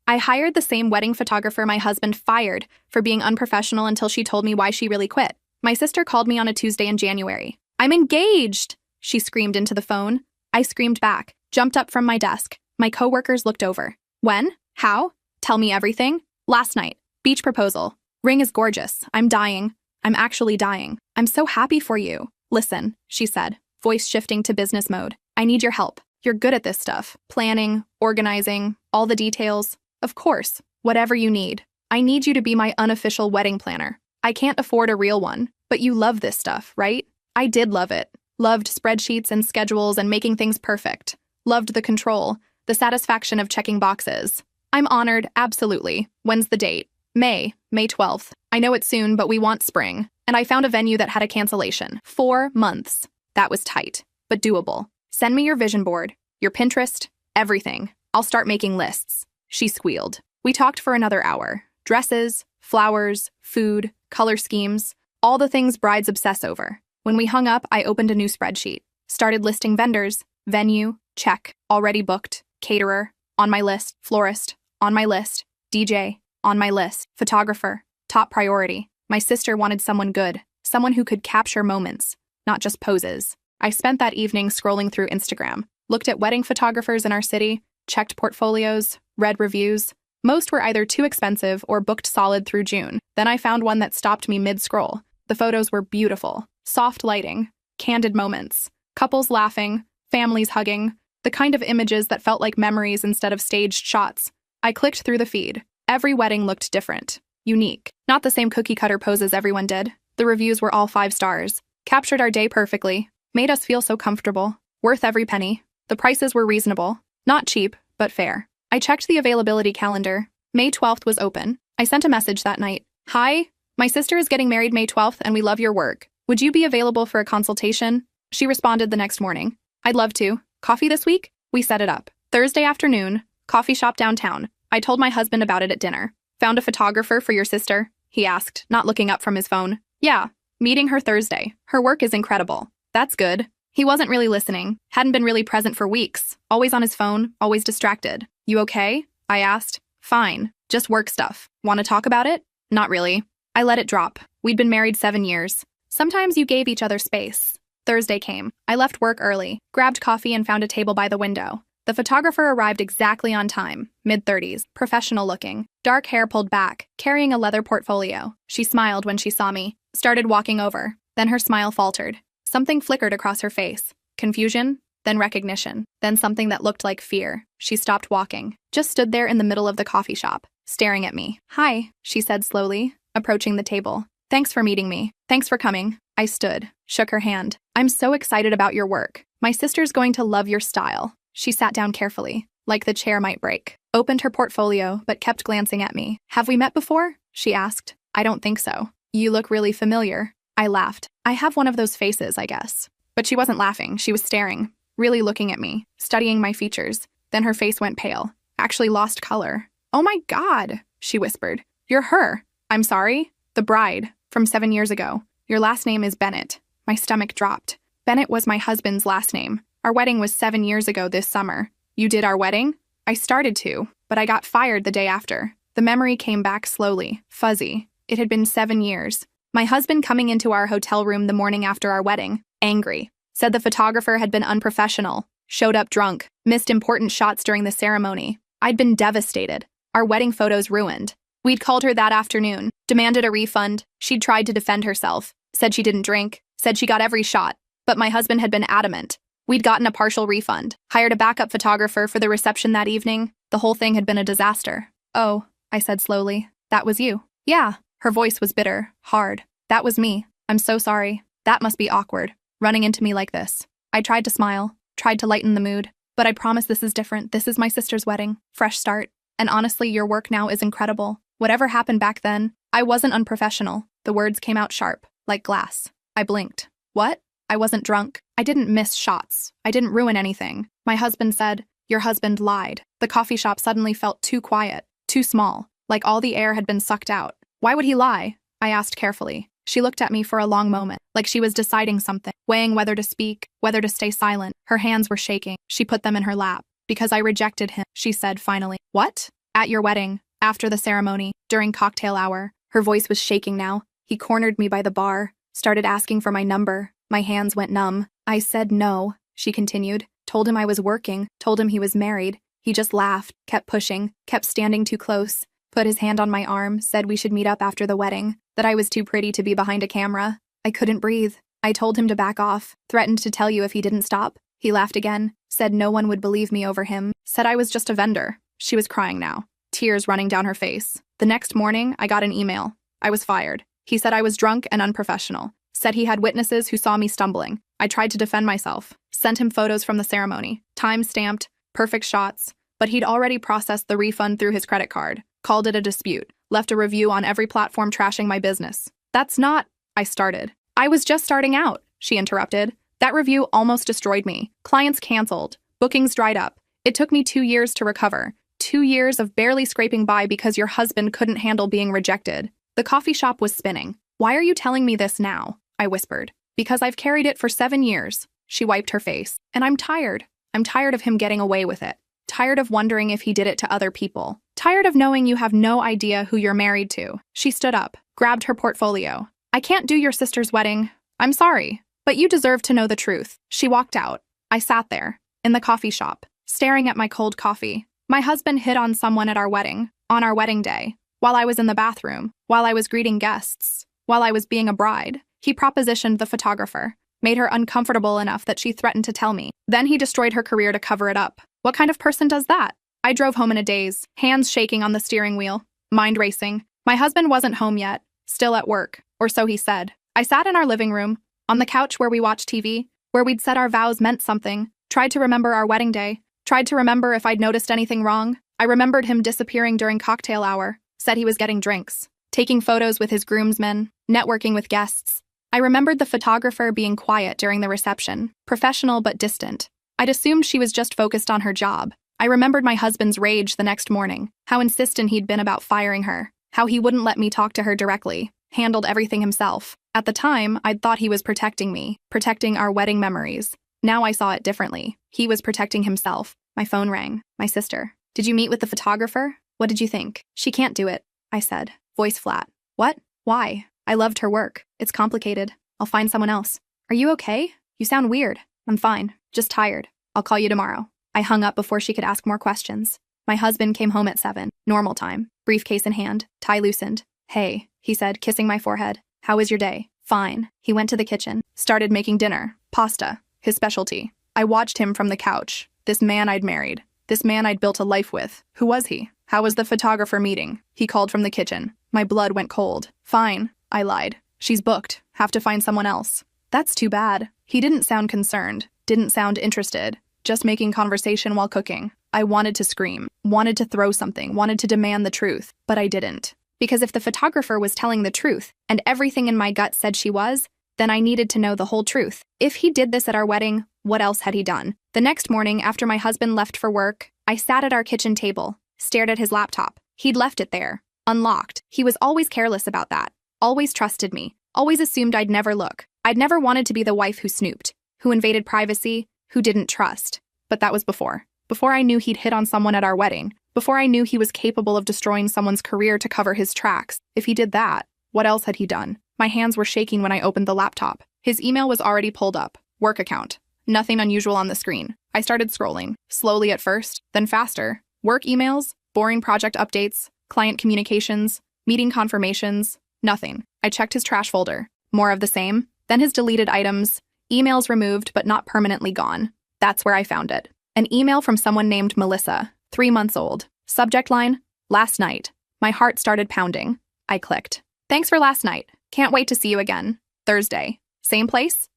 I hired the same wedding photographer my husband fired for being unprofessional until she told me why she really quit. My sister called me on a Tuesday in January. "I'm engaged!" she screamed into the phone. I screamed back, jumped up from my desk. My coworkers looked over. "When? How? Tell me everything." "Last night. Beach proposal. Ring is gorgeous. I'm dying. I'm actually dying. I'm so happy for you." "Listen," she said, voice shifting to business mode. "I need your help. You're good at this stuff. Planning, organizing, all the details. Of course, whatever you need. I need you to be my unofficial wedding planner. I can't afford a real one, but you love this stuff, right?" I did love it. Loved spreadsheets and schedules and making things perfect. Loved the control, the satisfaction of checking boxes. "I'm honored, absolutely. When's the date?" May 12th. "I know it's soon, but we want spring." And I found a venue that had a cancellation. 4 months. That was tight, but doable. "Send me your vision board, your Pinterest, everything. I'll start making lists." She squealed. We talked for another hour. Dresses, flowers, food, color schemes, all the things brides obsess over. When we hung up, I opened a new spreadsheet. Started listing vendors. Venue, check. Already booked. Caterer, on my list. Florist, on my list. DJ, on my list. Photographer, top priority. My sister wanted someone good, someone who could capture moments, not just poses. I spent that evening scrolling through Instagram, looked at wedding photographers in our city, checked portfolios, read reviews. Most were either too expensive or booked solid through June. Then I found one that stopped me mid-scroll. The photos were beautiful. Soft lighting, candid moments, couples laughing, families hugging, the kind of images that felt like memories instead of staged shots. I clicked through the feed. Every wedding looked different, unique. Not the same cookie-cutter poses everyone did. The reviews were all 5 stars. Captured our day perfectly. Made us feel so comfortable. Worth every penny. The prices were reasonable. Not cheap, but fair. I checked the availability calendar. May 12th was open. I sent a message that night. "Hi, my sister is getting married May 12th and we love your work. Would you be available for a consultation?" She responded the next morning. "I'd love to. Coffee this week?" We set it up. Thursday afternoon, coffee shop downtown. I told my husband about it at dinner. "Found a photographer for your sister?" he asked, not looking up from his phone. "Yeah, meeting her Thursday. Her work is incredible." "That's good." He wasn't really listening, hadn't been really present for weeks, always on his phone, always distracted. "You okay?" I asked. "Fine, just work stuff. Want to talk about it?" "Not really." I let it drop. We'd been married 7 years. Sometimes you gave each other space. Thursday came. I left work early, grabbed coffee and found a table by the window. The photographer arrived exactly on time, mid-30s, professional looking, dark hair pulled back, carrying a leather portfolio. She smiled when she saw me, started walking over. Then her smile faltered. Something flickered across her face. Confusion, then recognition, then something that looked like fear. She stopped walking, just stood there in the middle of the coffee shop, staring at me. "Hi," she said slowly, approaching the table. "Thanks for meeting me. Thanks for coming." I stood, shook her hand. "I'm so excited about your work. My sister's going to love your style." She sat down carefully, like the chair might break, opened her portfolio, but kept glancing at me. "Have we met before?" she asked. "I don't think so." "You look really familiar." I laughed. I have one of those faces, I guess. But she wasn't laughing. She was staring, really looking at me, studying my features. Then her face went pale, actually lost color. "Oh my God," she whispered. "You're her." "I'm sorry?" "The bride, from 7 years ago. Your last name is Bennett." My stomach dropped. Bennett was my husband's last name. Our wedding was 7 years ago this summer. "You did our wedding?" I started to, but I got fired the day after. The memory came back slowly, fuzzy. It had been 7 years. My husband coming into our hotel room the morning after our wedding, angry. Said the photographer had been unprofessional. Showed up drunk. Missed important shots during the ceremony. I'd been devastated. Our wedding photos ruined. We'd called her that afternoon. Demanded a refund. She'd tried to defend herself. Said she didn't drink. Said she got every shot. But my husband had been adamant. We'd gotten a partial refund. Hired a backup photographer for the reception that evening. The whole thing had been a disaster. "Oh," I said slowly. "That was you." "Yeah." Her voice was bitter, hard. "That was me. I'm so sorry. That must be awkward, running into me like this." I tried to smile, tried to lighten the mood. "But I promise this is different. This is my sister's wedding. Fresh start. And honestly, your work now is incredible. Whatever happened back then, I wasn't unprofessional." The words came out sharp, like glass. I blinked. "What?" "I wasn't drunk. I didn't miss shots. I didn't ruin anything." My husband said, "Your husband lied." The coffee shop suddenly felt too quiet, too small, like all the air had been sucked out. "Why would he lie?" I asked carefully. She looked at me for a long moment, like she was deciding something, weighing whether to speak, whether to stay silent. Her hands were shaking. She put them in her lap. "Because I rejected him," she said finally. "What?" At your wedding, after the ceremony, during cocktail hour. Her voice was shaking now. He cornered me by the bar, started asking for my number. My hands went numb. I said no, she continued. Told him I was working, told him he was married. He just laughed, kept pushing, kept standing too close, put his hand on my arm, said we should meet up after the wedding, that I was too pretty to be behind a camera. I couldn't breathe. I told him to back off, threatened to tell you if he didn't stop. He laughed again, said no one would believe me over him, said I was just a vendor. She was crying now, tears running down her face. The next morning, I got an email. I was fired. He said I was drunk and unprofessional, said he had witnesses who saw me stumbling. I tried to defend myself, sent him photos from the ceremony, time-stamped, perfect shots, but he'd already processed the refund through his credit card, called it a dispute, left a review on every platform trashing my business. That's not, I started. I was just starting out, she interrupted. That review almost destroyed me. Clients canceled, bookings dried up. It took me 2 years to recover. 2 years of barely scraping by because your husband couldn't handle being rejected. The coffee shop was spinning. Why are you telling me this now? I whispered. Because I've carried it for 7 years. She wiped her face. And I'm tired. I'm tired of him getting away with it. Tired of wondering if he did it to other people. Tired of knowing you have no idea who you're married to. She stood up, grabbed her portfolio. I can't do your sister's wedding. I'm sorry, but you deserve to know the truth. She walked out. I sat there, in the coffee shop, staring at my cold coffee. My husband hit on someone at our wedding, on our wedding day, while I was in the bathroom, while I was greeting guests, while I was being a bride. He propositioned the photographer, made her uncomfortable enough that she threatened to tell me. Then he destroyed her career to cover it up. What kind of person does that? I drove home in a daze, hands shaking on the steering wheel, mind racing. My husband wasn't home yet, still at work, or so he said. I sat in our living room, on the couch where we watched TV, where we'd said our vows meant something, tried to remember our wedding day, tried to remember if I'd noticed anything wrong. I remembered him disappearing during cocktail hour, said he was getting drinks, taking photos with his groomsmen, networking with guests. I remembered the photographer being quiet during the reception, professional but distant. I'd assumed she was just focused on her job. I remembered my husband's rage the next morning, how insistent he'd been about firing her, how he wouldn't let me talk to her directly, handled everything himself. At the time, I'd thought he was protecting me, protecting our wedding memories. Now I saw it differently. He was protecting himself. My phone rang. My sister. Did you meet with the photographer? What did you think? She can't do it, I said, voice flat. What? Why? I loved her work. It's complicated. I'll find someone else. Are you okay? You sound weird. I'm fine. Just tired. I'll call you tomorrow. I hung up before she could ask more questions. My husband came home at 7, normal time, briefcase in hand, tie loosened. Hey, he said, kissing my forehead. How was your day? Fine. He went to the kitchen, started making dinner, pasta, his specialty. I watched him from the couch. This man I'd married. This man I'd built a life with. Who was he? How was the photographer meeting? He called from the kitchen. My blood went cold. Fine, I lied. She's booked. Have to find someone else. That's too bad. He didn't sound concerned, didn't sound interested, just making conversation while cooking. I wanted to scream, wanted to throw something, wanted to demand the truth, but I didn't. Because if the photographer was telling the truth, and everything in my gut said she was, then I needed to know the whole truth. If he did this at our wedding, what else had he done? The next morning, after my husband left for work, I sat at our kitchen table, stared at his laptop. He'd left it there, unlocked. He was always careless about that, always trusted me, always assumed I'd never look. I'd never wanted to be the wife who snooped, who invaded privacy, who didn't trust. But that was before. Before I knew he'd hit on someone at our wedding. Before I knew he was capable of destroying someone's career to cover his tracks. If he did that, what else had he done? My hands were shaking when I opened the laptop. His email was already pulled up. Work account. Nothing unusual on the screen. I started scrolling, slowly at first, then faster. Work emails, boring project updates, client communications, meeting confirmations, nothing. I checked his trash folder. More of the same. Then his deleted items, emails removed but not permanently gone. That's where I found it. An email from someone named Melissa, 3 months old. Subject line, last night. My heart started pounding. I clicked. Thanks for last night. Can't wait to see you again. Thursday. Same place?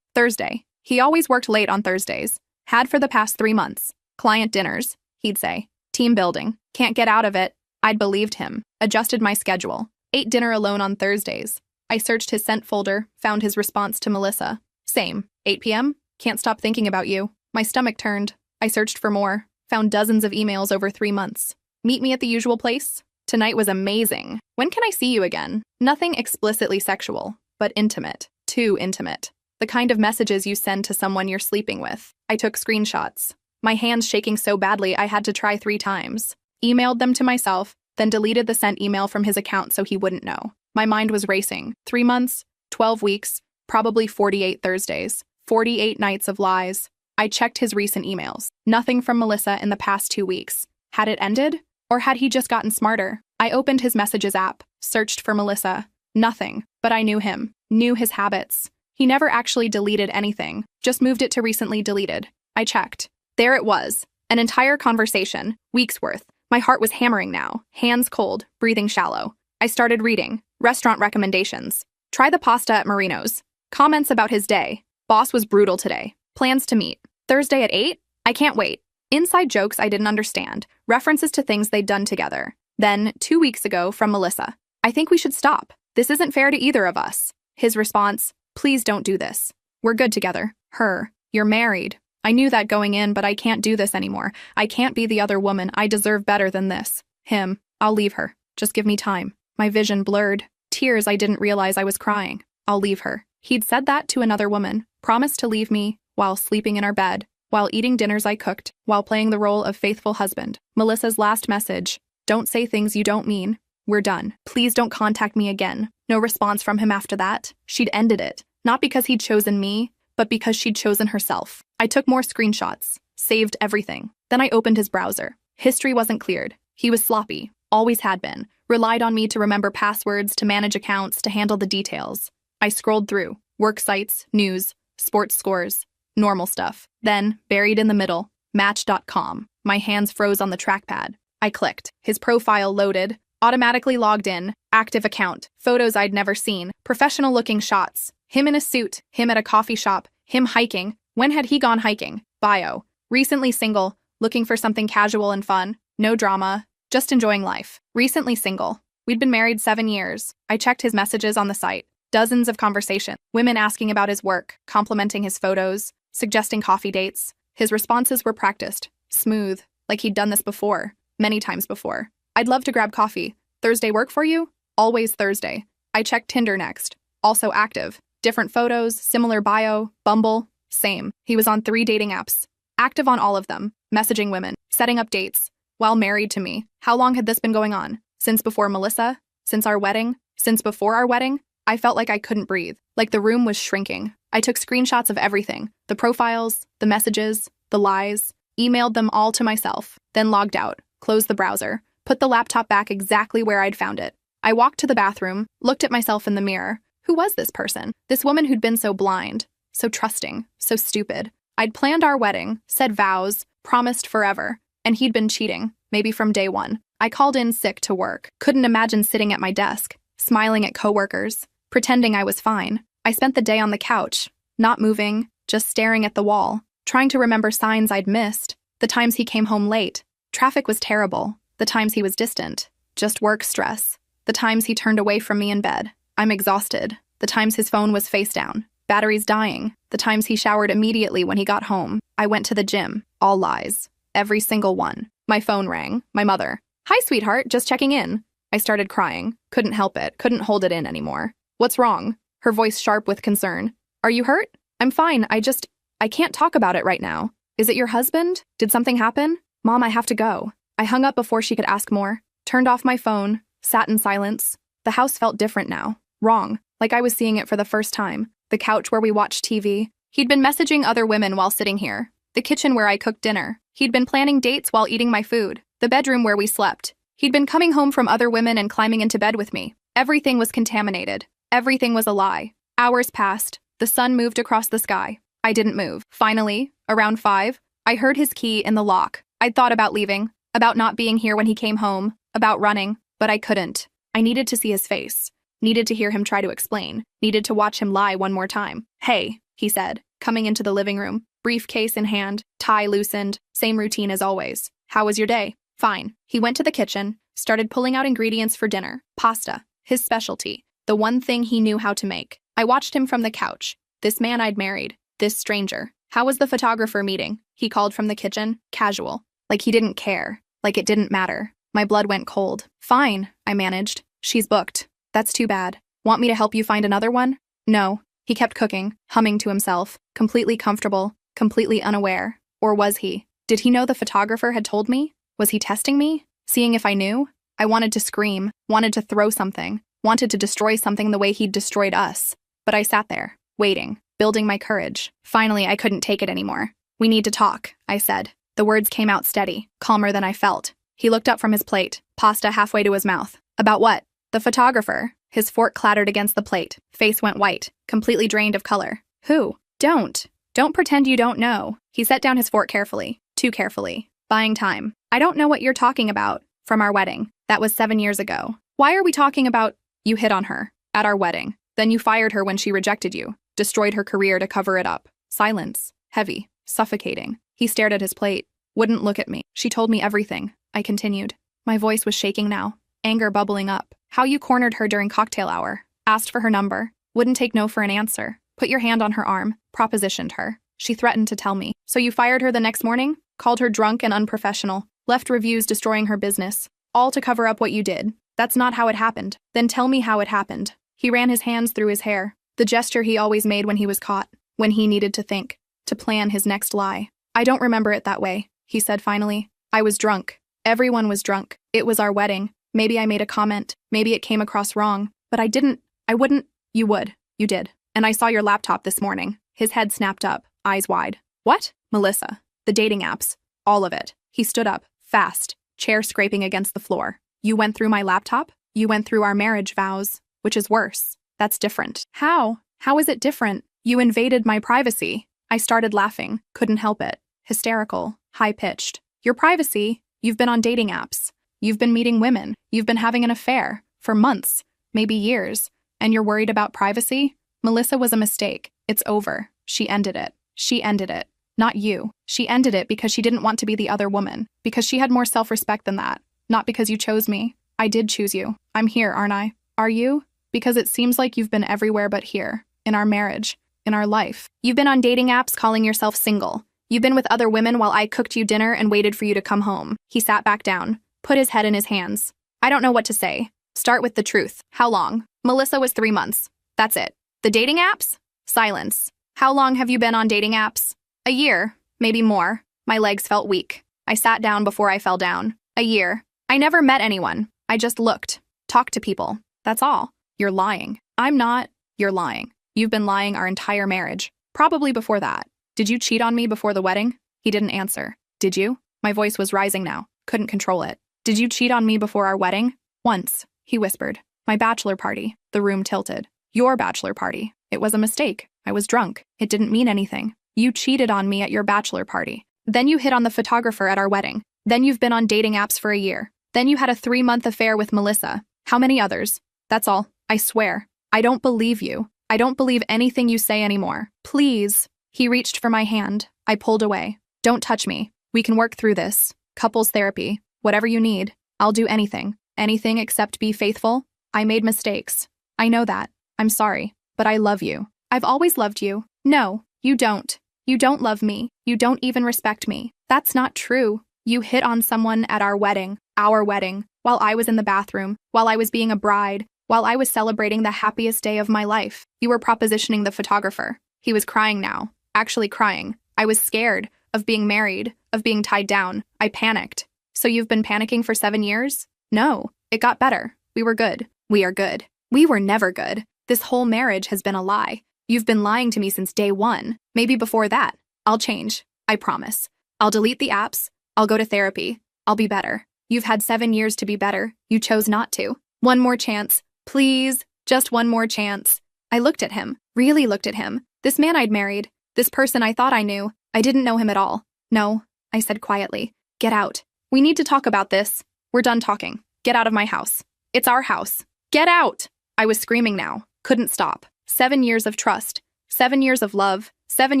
Thursday. He always worked late on Thursdays. Had for the past 3 months. Client dinners, he'd say. Team building. Can't get out of it. I'd believed him. Adjusted my schedule. Ate dinner alone on Thursdays. I searched his sent folder, found his response to Melissa. Same. 8 p.m.? Can't stop thinking about you. My stomach turned. I searched for more. Found dozens of emails over 3 months. Meet me at the usual place? Tonight was amazing. When can I see you again? Nothing explicitly sexual, but intimate. Too intimate. The kind of messages you send to someone you're sleeping with. I took screenshots. My hands shaking so badly I had to try 3 times. emailed them to myself, then deleted the sent email from his account so he wouldn't know. My mind was racing. 3 months, 12 weeks, probably 48 Thursdays, 48 nights of lies. I checked his recent emails. Nothing from Melissa in the past 2 weeks. Had it ended? Or had he just gotten smarter? I opened his messages app, searched for Melissa. Nothing, but I knew him, knew his habits. He never actually deleted anything, just moved it to recently deleted. I checked. There it was, an entire conversation, weeks worth. My heart was hammering now, hands cold, breathing shallow. I started reading. Restaurant recommendations. Try the pasta at Marino's. Comments about his day. Boss was brutal today. Plans to meet. Thursday at 8? I can't wait. Inside jokes I didn't understand. References to things they'd done together. Then, 2 weeks ago, from Melissa. I think we should stop. This isn't fair to either of us. His response, please don't do this. We're good together. Her, you're married. I knew that going in, but I can't do this anymore. I can't be the other woman. I deserve better than this. Him, I'll leave her. Just give me time. My vision blurred. Tears I didn't realize I was crying. I'll leave her. He'd said that to another woman, promised to leave me while sleeping in our bed, while eating dinners I cooked, while playing the role of faithful husband. Melissa's last message, don't say things you don't mean. We're done. Please don't contact me again. No response from him after that. She'd ended it. Not because he'd chosen me, but because she'd chosen herself. I took more screenshots, saved everything. Then I opened his browser. History wasn't cleared. He was sloppy, always had been. Relied on me to remember passwords, to manage accounts, to handle the details. I scrolled through. Work sites, news, sports scores, normal stuff. Then, buried in the middle, Match.com. My hands froze on the trackpad. I clicked. His profile loaded. Automatically logged in. Active account. Photos I'd never seen. Professional-looking shots. Him in a suit. Him at a coffee shop. Him hiking. When had he gone hiking? Bio. Recently single. Looking for something casual and fun. No drama. Just enjoying life. Recently single. We'd been married 7 years. I checked his messages on the site. Dozens of conversations. Women asking about his work, complimenting his photos, suggesting coffee dates. His responses were practiced. Smooth. Like he'd done this before. Many times before. I'd love to grab coffee. Thursday work for you? Always Thursday. I checked Tinder next. Also active. Different photos, similar bio, Bumble, same. He was on 3 dating apps. Active on all of them. Messaging women. Setting up dates. While married to me. How long had this been going on? Since before Melissa? Since our wedding? Since before our wedding? I felt like I couldn't breathe. Like the room was shrinking. I took screenshots of everything. The profiles, the messages, the lies. Emailed them all to myself. Then logged out. Closed the browser. Put the laptop back exactly where I'd found it. I walked to the bathroom, looked at myself in the mirror. Who was this person? This woman who'd been so blind, so trusting, so stupid. I'd planned our wedding, said vows, promised forever, and he'd been cheating, maybe from day one. I called in sick to work. Couldn't imagine sitting at my desk, smiling at coworkers, pretending I was fine. I spent the day on the couch, not moving, just staring at the wall, trying to remember signs I'd missed, the times he came home late. Traffic was terrible. The times he was distant, just work stress. The times he turned away from me in bed. I'm exhausted. The times his phone was face down. Batteries dying. The times he showered immediately when he got home. I went to the gym. All lies. Every single one. My phone rang. My mother. Hi, sweetheart, just checking in. I started crying. Couldn't help it. Couldn't hold it in anymore. What's wrong? Her voice sharp with concern. Are you hurt? I'm fine. I can't talk about it right now. Is it your husband? Did something happen? Mom, I have to go. I hung up before she could ask more, turned off my phone, sat in silence. The house felt different now. Wrong, like I was seeing it for the first time. The couch where we watched TV. He'd been messaging other women while sitting here. The kitchen where I cooked dinner. He'd been planning dates while eating my food. The bedroom where we slept. He'd been coming home from other women and climbing into bed with me. Everything was contaminated. Everything was a lie. Hours passed. The sun moved across the sky. I didn't move. Finally, around 5, I heard his key in the lock. I'd thought about leaving. About not being here when he came home, about running, but I couldn't. I needed to see his face, needed to hear him try to explain, needed to watch him lie one more time. Hey, he said, coming into the living room, briefcase in hand, tie loosened, same routine as always. How was your day? Fine. He went to the kitchen, started pulling out ingredients for dinner, pasta, his specialty, the one thing he knew how to make. I watched him from the couch. This man I'd married, this stranger. How was the photographer meeting? He called from the kitchen, casual, like he didn't care. Like it didn't matter. My blood went cold. Fine, I managed. She's booked. That's too bad. Want me to help you find another one? No. He kept cooking, humming to himself, completely comfortable, completely unaware. Or was he? Did he know the photographer had told me? Was he testing me? Seeing if I knew? I wanted to scream, wanted to throw something, wanted to destroy something the way he'd destroyed us. But I sat there, waiting, building my courage. Finally, I couldn't take it anymore. "We need to talk," I said. The words came out steady, calmer than I felt. He looked up from his plate, pasta halfway to his mouth. "About what?" "The photographer." His fork clattered against the plate. Face went white, completely drained of color. "Who?" Don't pretend you don't know." He set down his fork carefully, too carefully, buying time. "I don't know what you're talking about. From our wedding. That was 7 years ago. Why are we talking about—" "You hit on her. At our wedding. Then you fired her when she rejected you. Destroyed her career to cover it up." Silence. Heavy. Suffocating. He stared at his plate. Wouldn't look at me. "She told me everything," I continued. My voice was shaking now. Anger bubbling up. "How you cornered her during cocktail hour. Asked for her number. Wouldn't take no for an answer. Put your hand on her arm. Propositioned her. She threatened to tell me. So you fired her the next morning? Called her drunk and unprofessional. Left reviews destroying her business. All to cover up what you did. That's not how it happened. Then tell me how it happened." He ran his hands through his hair. The gesture he always made when he was caught. When he needed to think. To plan his next lie. "I don't remember it that way," he said finally. "I was drunk. Everyone was drunk. It was our wedding. Maybe I made a comment. Maybe it came across wrong. But I didn't. I wouldn't." "You would. You did. And I saw your laptop this morning." His head snapped up, eyes wide. "What?" "Melissa. The dating apps. All of it." He stood up, fast, chair scraping against the floor. "You went through my laptop? You went through our marriage vows. Which is worse. That's different." "How? How is it different? You invaded my privacy." I started laughing, couldn't help it. Hysterical, high-pitched. "Your privacy? You've been on dating apps. You've been meeting women. You've been having an affair. For months. Maybe years. And you're worried about privacy? Melissa was a mistake. It's over. She ended it. She ended it. Not you. She ended it because she didn't want to be the other woman. Because she had more self-respect than that. Not because you chose me. I did choose you. I'm here, aren't I? Are you? Because it seems like you've been everywhere but here. In our marriage. In our life. You've been on dating apps calling yourself single. You've been with other women while I cooked you dinner and waited for you to come home." He sat back down, put his head in his hands. "I don't know what to say. Start with the truth. How long?" "Melissa was 3 months. That's it." "The dating apps?" Silence. "How long have you been on dating apps?" "A year. Maybe more." My legs felt weak. I sat down before I fell down. "A year. I never met anyone. I just looked. Talked to people. That's all." "You're lying." "I'm not." "You're lying. You've been lying our entire marriage. Probably before that. Did you cheat on me before the wedding?" He didn't answer. "Did you?" My voice was rising now. Couldn't control it. "Did you cheat on me before our wedding?" "Once," he whispered. "My bachelor party." The room tilted. "Your bachelor party. It was a mistake. I was drunk. It didn't mean anything. You cheated on me at your bachelor party. Then you hit on the photographer at our wedding. Then you've been on dating apps for a year. Then you had a 3-month affair with Melissa. How many others?" "That's all. I swear. I don't believe you. I don't believe anything you say anymore. Please." He reached for my hand. I pulled away. "Don't touch me. We can work through this. Couples therapy. Whatever you need. I'll do anything. Anything except be faithful. I made mistakes. I know that. I'm sorry. But I love you. I've always loved you." "No, you don't. You don't love me. You don't even respect me. That's not true. You hit on someone at our wedding, while I was in the bathroom, while I was being a bride, while I was celebrating the happiest day of my life. You were propositioning the photographer." He was crying now. Actually crying. I was scared of being married, of being tied down. I panicked. "So you've been panicking for 7 years?" "No. It got better. We were good. We are good. We were never good. This whole marriage has been a lie. You've been lying to me since day one. Maybe before that. I'll change. I promise. I'll delete the apps. I'll go to therapy. I'll be better. You've had 7 years to be better. You chose not to. One more chance. Please. Just one more chance." I looked at him. Really looked at him. This man I'd married. This person I thought I knew. I didn't know him at all. "No," I said quietly. "Get out. We need to talk about this. We're done talking. Get out of my house. It's our house. Get out!" I was screaming now. Couldn't stop. 7 years of trust. 7 years of love. 7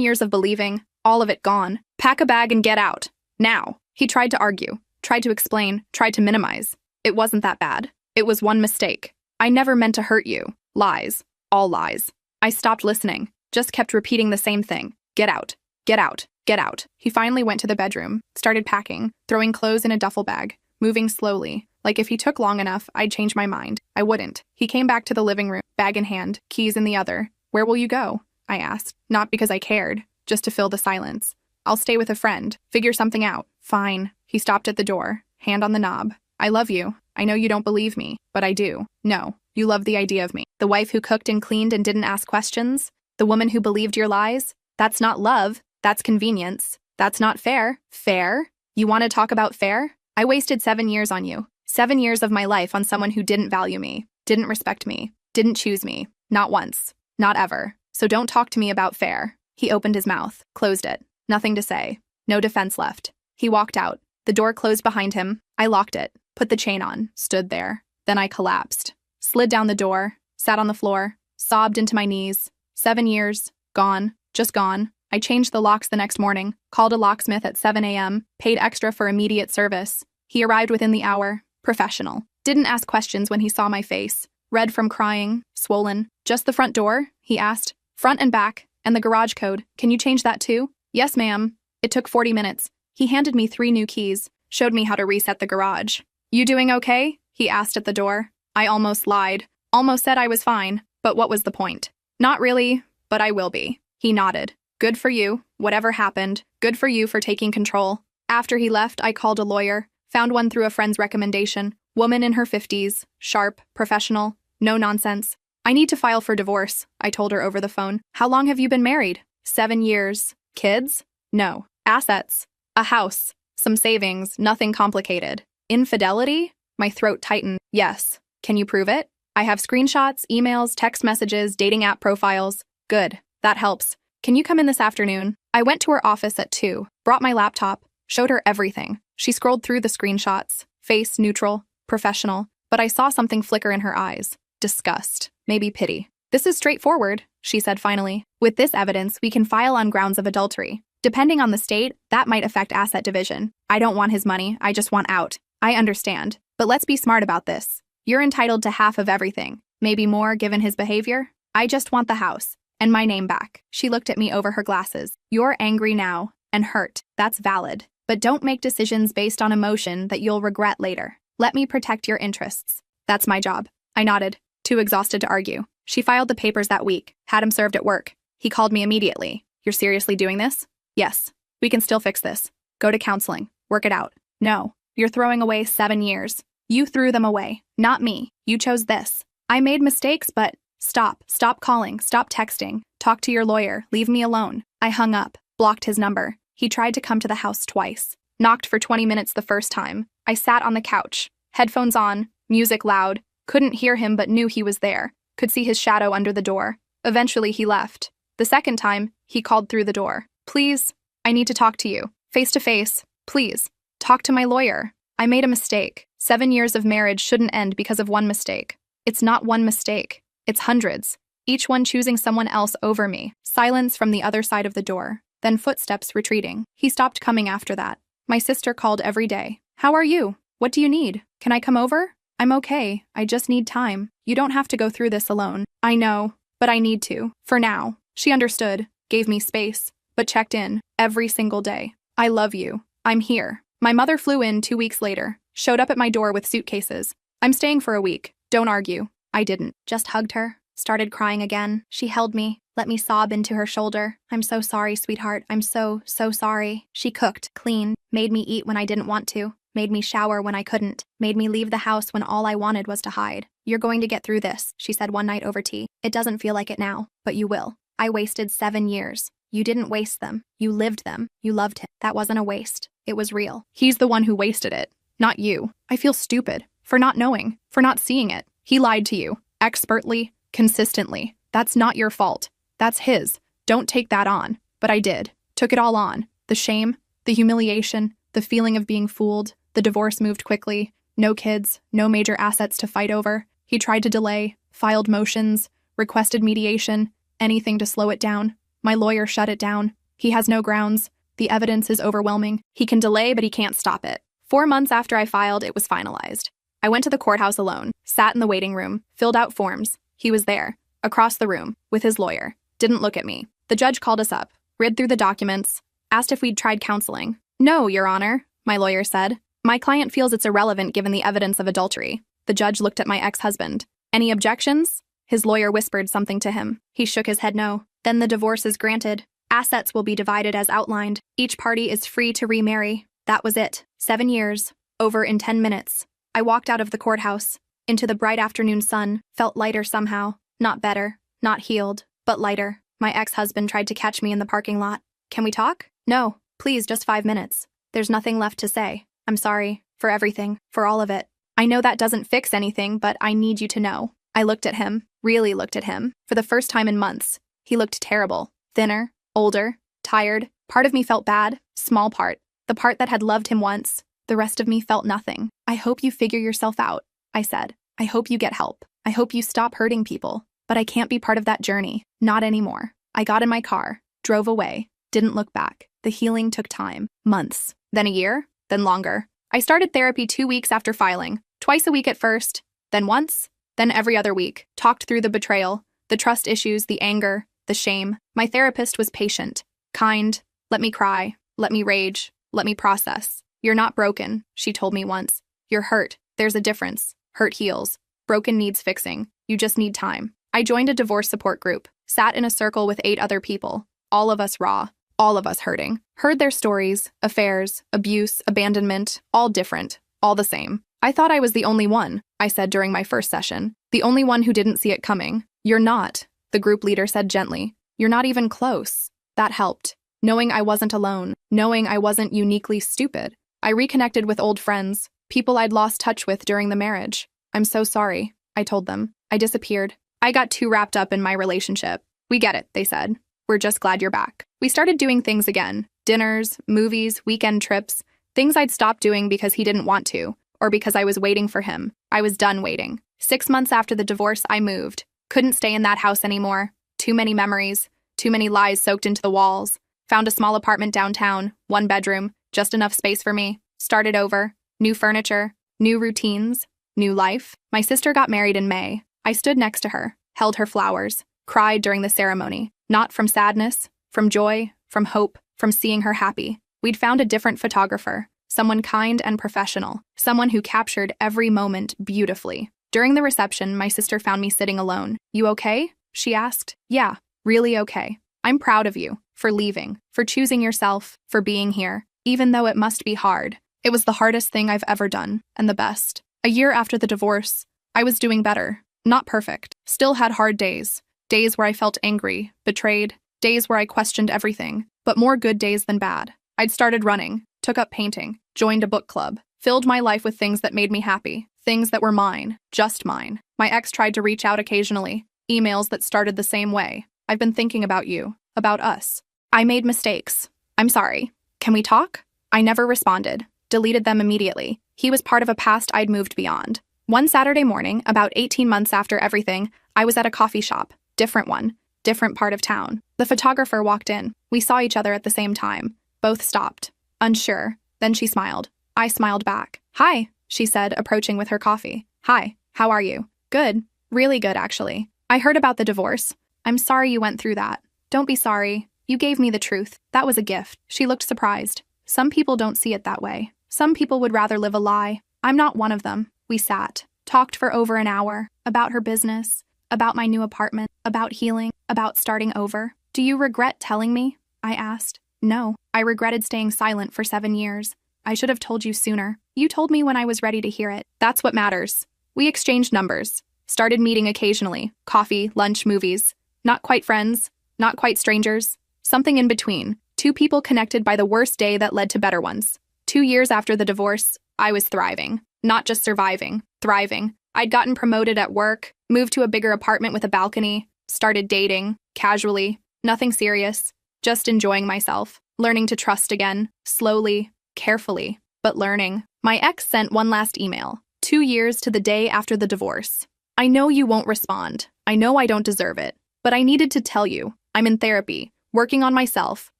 years of believing. All of it gone. "Pack a bag and get out. Now." He tried to argue. Tried to explain. Tried to minimize. It wasn't that bad. It was one mistake. I never meant to hurt you. Lies. All lies. I stopped listening. Just kept repeating the same thing. "Get out. Get out. Get out." He finally went to the bedroom, started packing, throwing clothes in a duffel bag, moving slowly. Like if he took long enough, I'd change my mind. I wouldn't. He came back to the living room, bag in hand, keys in the other. "Where will you go?" I asked. Not because I cared, just to fill the silence. "I'll stay with a friend. Figure something out." "Fine." He stopped at the door, hand on the knob. I love you. I know you don't believe me, but I do. No, you love the idea of me. The wife who cooked and cleaned and didn't ask questions? The woman who believed your lies? That's not love. That's convenience. That's not fair. Fair? You want to talk about fair? I wasted 7 years on you. 7 years of my life on someone who didn't value me, didn't respect me, didn't choose me. Not once. Not ever. So don't talk to me about fair. He opened his mouth, closed it. Nothing to say. No defense left. He walked out. The door closed behind him. I locked it, put the chain on, stood there. Then I collapsed. Slid down the door, sat on the floor, sobbed into my knees. 7 years. Gone. Just gone. I changed the locks the next morning, called a locksmith at 7 a.m., paid extra for immediate service. He arrived within the hour. Professional. Didn't ask questions when he saw my face. Red from crying, swollen. Just the front door? He asked. Front and back. And the garage code. Can you change that too? Yes, ma'am. It took 40 minutes. He handed me 3 new keys, showed me how to reset the garage. You doing okay? He asked at the door. I almost lied. Almost said I was fine. But what was the point? Not really, but I will be. He nodded. Good for you. Whatever happened. Good for you for taking control. After he left, I called a lawyer. Found one through a friend's recommendation. Woman in her 50s. Sharp. Professional. No nonsense. I need to file for divorce, I told her over the phone. How long have you been married? 7 years. Kids? No. Assets? A house. Some savings. Nothing complicated. Infidelity? My throat tightened. Yes. Can you prove it? I have screenshots, emails, text messages, dating app profiles. Good. That helps. Can you come in this afternoon? I went to her office at 2, brought my laptop, showed her everything. She scrolled through the screenshots. Face, neutral, professional. But I saw something flicker in her eyes. Disgust. Maybe pity. This is straightforward, she said finally. With this evidence, we can file on grounds of adultery. Depending on the state, that might affect asset division. I don't want his money, I just want out. I understand. But let's be smart about this. You're entitled to half of everything. Maybe more, given his behavior. I just want the house. And my name back. She looked at me over her glasses. You're angry now. And hurt. That's valid. But don't make decisions based on emotion that you'll regret later. Let me protect your interests. That's my job. I nodded. Too exhausted to argue. She filed the papers that week, had him served at work. He called me immediately. You're seriously doing this? Yes. We can still fix this. Go to counseling. Work it out. No. You're throwing away 7 years. You threw them away. Not me. You chose this. I made mistakes, but stop. Stop calling. Stop texting. Talk to your lawyer. Leave me alone. I hung up. Blocked his number. He tried to come to the house twice. Knocked for 20 minutes the first time. I sat on the couch. Headphones on. Music loud. Couldn't hear him but knew he was there. Could see his shadow under the door. Eventually he left. The second time, he called through the door. Please, I need to talk to you. Face to face. Please. Talk to my lawyer. I made a mistake. 7 years of marriage shouldn't end because of one mistake. It's not one mistake. It's hundreds. Each one choosing someone else over me. Silence from the other side of the door. Then footsteps retreating. He stopped coming after that. My sister called every day. How are you? What do you need? Can I come over? I'm okay. I just need time. You don't have to go through this alone. I know, but I need to. For now. She understood, gave me space, but checked in every single day. I love you. I'm here. My mother flew in 2 weeks later, showed up at my door with suitcases. I'm staying for a week. Don't argue. I didn't. Just hugged her. Started crying again. She held me, let me sob into her shoulder. I'm so sorry, sweetheart. I'm so sorry. She cooked, cleaned, made me eat when I didn't want to. Made me shower when I couldn't, made me leave the house when all I wanted was to hide. You're going to get through this, she said one night over tea. It doesn't feel like it now, but you will. I wasted 7 years. You didn't waste them. You lived them. You loved him. That wasn't a waste. It was real. He's the one who wasted it, not you. I feel stupid for not knowing, for not seeing it. He lied to you, expertly, consistently. That's not your fault. That's his. Don't take that on. But I did. Took it all on. The shame, the humiliation, the feeling of being fooled. The divorce moved quickly. No kids, no major assets to fight over. He tried to delay, filed motions, requested mediation, anything to slow it down. My lawyer shut it down. He has no grounds. The evidence is overwhelming. He can delay, but he can't stop it. 4 months after I filed, it was finalized. I went to the courthouse alone, sat in the waiting room, filled out forms. He was there, across the room, with his lawyer. Didn't look at me. The judge called us up, read through the documents, asked if we'd tried counseling. No, Your Honor, my lawyer said. My client feels it's irrelevant given the evidence of adultery. The judge looked at my ex-husband. Any objections? His lawyer whispered something to him. He shook his head no. Then the divorce is granted. Assets will be divided as outlined. Each party is free to remarry. That was it. 7 years. Over in 10 minutes. I walked out of the courthouse, into the bright afternoon sun, felt lighter somehow. Not better, not healed, but lighter. My ex-husband tried to catch me in the parking lot. Can we talk? No, please, just 5 minutes. There's nothing left to say. I'm sorry, for everything, for all of it. I know that doesn't fix anything, but I need you to know. I looked at him, really looked at him, for the first time in months. He looked terrible, thinner, older, tired. Part of me felt bad, small part. The part that had loved him once. The rest of me felt nothing. I hope you figure yourself out, I said. I hope you get help. I hope you stop hurting people. But I can't be part of that journey. Not anymore. I got in my car, drove away, didn't look back. The healing took time. Months. Then a year. Then longer. I started therapy 2 weeks after filing. Twice a week at first. Then once. Then every other week. Talked through the betrayal, the trust issues, the anger, the shame. My therapist was patient, kind. Let me cry. Let me rage. Let me process. You're not broken, she told me once. You're hurt. There's a difference. Hurt heals. Broken needs fixing. You just need time. I joined a divorce support group, sat in a circle with 8 other people, all of us raw, all of us hurting. Heard their stories, affairs, abuse, abandonment, all different, all the same. I thought I was the only one, I said during my first session. The only one who didn't see it coming. You're not, the group leader said gently. You're not even close. That helped. Knowing I wasn't alone, knowing I wasn't uniquely stupid. I reconnected with old friends, people I'd lost touch with during the marriage. I'm so sorry, I told them. I disappeared. I got too wrapped up in my relationship. We get it, they said. We're just glad you're back. We started doing things again. Dinners, movies, weekend trips. Things I'd stopped doing because he didn't want to, or because I was waiting for him. I was done waiting. 6 months after the divorce, I moved. Couldn't stay in that house anymore. Too many memories. Too many lies soaked into the walls. Found a small apartment downtown, 1 bedroom, just enough space for me. Started over. New furniture. New routines. New life. My sister got married in May. I stood next to her, held her flowers, cried during the ceremony. Not from sadness, from joy, from hope, from seeing her happy. We'd found a different photographer, someone kind and professional, someone who captured every moment beautifully. During the reception, my sister found me sitting alone. You okay? She asked. Yeah, really okay. I'm proud of you, for leaving, for choosing yourself, for being here, even though it must be hard. It was the hardest thing I've ever done, and the best. A year after the divorce, I was doing better. Not perfect. Still had hard days. Days where I felt angry, betrayed. Days where I questioned everything. But more good days than bad. I'd started running, took up painting, joined a book club, filled my life with things that made me happy. Things that were mine, just mine. My ex tried to reach out occasionally. Emails that started the same way. I've been thinking about you, about us. I made mistakes. I'm sorry. Can we talk? I never responded. Deleted them immediately. He was part of a past I'd moved beyond. One Saturday morning, about 18 months after everything, I was at a coffee shop. Different one. Different part of town. The photographer walked in. We saw each other at the same time. Both stopped. Unsure. Then she smiled. I smiled back. Hi, she said, approaching with her coffee. Hi, how are you? Good. Really good, actually. I heard about the divorce. I'm sorry you went through that. Don't be sorry. You gave me the truth. That was a gift. She looked surprised. Some people don't see it that way. Some people would rather live a lie. I'm not one of them. We sat, talked for over an hour, about her business, about my new apartment, about healing, about starting over. Do you regret telling me? I asked. No, I regretted staying silent for 7 years. I should have told you sooner. You told me when I was ready to hear it. That's what matters. We exchanged numbers, started meeting occasionally, coffee, lunch, movies. Not quite friends, not quite strangers, something in between. 2 people connected by the worst day that led to better ones. 2 years after the divorce, I was thriving. Not just surviving, thriving. I'd gotten promoted at work, moved to a bigger apartment with a balcony, started dating, casually, nothing serious, just enjoying myself, learning to trust again, slowly, carefully, but learning. My ex sent one last email, 2 years to the day after the divorce. I know you won't respond. I know I don't deserve it, but I needed to tell you. I'm in therapy, working on myself,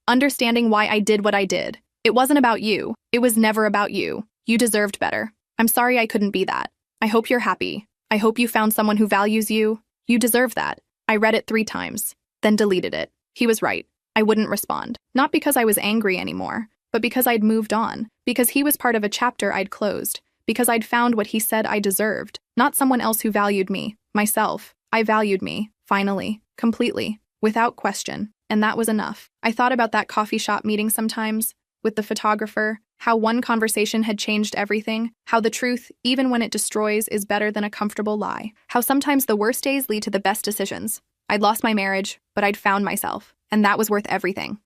understanding why I did what I did. It wasn't about you. It was never about you. You deserved better. I'm sorry I couldn't be that. I hope you're happy. I hope you found someone who values you. You deserve that. I read it 3 times, then deleted it. He was right. I wouldn't respond. Not because I was angry anymore, but because I'd moved on. Because he was part of a chapter I'd closed. Because I'd found what he said I deserved. Not someone else who valued me. Myself. I valued me. Finally. Completely. Without question. And that was enough. I thought about that coffee shop meeting sometimes, with the photographer, How one conversation had changed everything. How the truth, even when it destroys, is better than a comfortable lie. How sometimes the worst days lead to the best decisions. I'd lost my marriage, but I'd found myself, and that was worth everything.